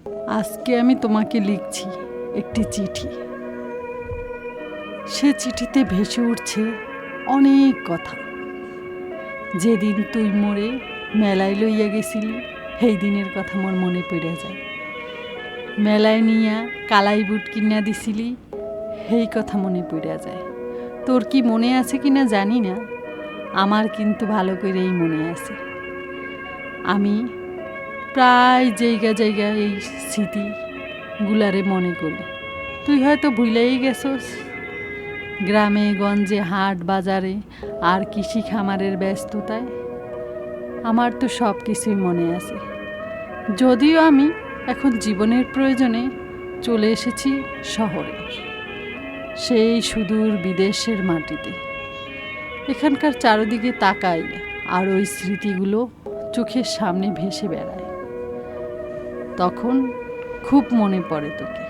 আজকে আমি তোমাকে লিখছি একটি চিঠি। সে চিঠিতে ভেসে উঠছে অনেক কথা। যেদিন তুই মোরে মেলায় লইয়া গেছিলি সেই দিনের কথা মোর মনে পড়ে যায়। মেলায় নিয়া কালাই বুট কিনা দিছিলি সেই কথা মনে পড়ে যায়। তোর কি মনে আছে কিনা জানি না, আমার কিন্তু ভালো করেই মনে আছে। আমি প্রায় জায়গা এই স্মৃতিগুলারে মনে করি। তুই হয়তো ভুলেই গেছস। গ্রামে গঞ্জে হাট বাজারে আর কৃষি খামারের ব্যস্ততায় আমার তো সব কিছুই মনে আছে। যদিও আমি এখন জীবনের প্রয়োজনে চলে এসেছি শহরে, সেই সুদূর বিদেশের মাটিতে। এখানকার চারিদিকে তাকাই আর ওই স্মৃতিগুলো চোখের সামনে ভেসে বেড়ায়। তখন খুব মনে পড়ে তোকে।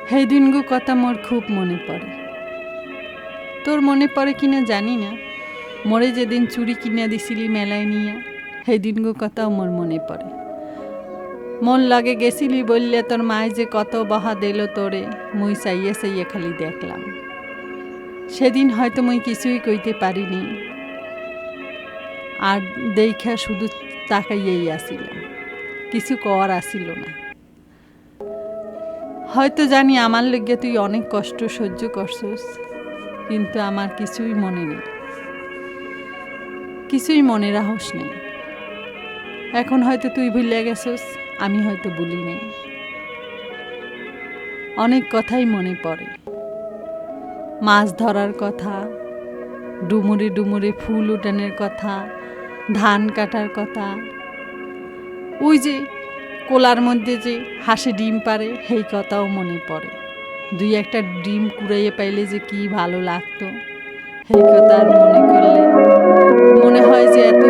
সেই দিনগো কথা মোর খুব মনে পড়ে। তোর মনে পড়ে কিনা জানি না, মোরে যেদিন চুড়ি কিনে দিছিলি মেলায় নিয়ে, সেই দিনগো কথাও মোর মনে পড়ে। মন লাগে গেছিলি বললে তোর মায় যে কত বাহা দিল তোরে, মুই চাইয়ে চাইয়ে খালি দেখলাম। সেদিন হয়তো মুই কিছুই কইতে পারিনি, আর দেখা শুধু তাকাইয়েই আসিলাম, কিছু কর আসিল না। হয়তো জানি আমার লগে তুই অনেক কষ্ট সহ্য করছস, কিন্তু আমার কিছুই মনে নেই, কিছুই মনে রাহস নেই। এখন হয়তো তুই ভুলে গেছস, আমি হয়তো ভুলি নেই। অনেক কথাই মনে পড়ে। মাছ ধরার কথা, ডুমুরে ডুমুরে ফুল উঠানের কথা, ধান কাটার কথা, ওই যে কোলার মধ্যে যে হাঁসে ডিম পারে সেই কথাও মনে পড়ে। দুই একটা ডিম কুড়াইয়ে পাইলে যে কি ভালো লাগতো, সেই কথা আর মনে করলে মনে হয় যে এত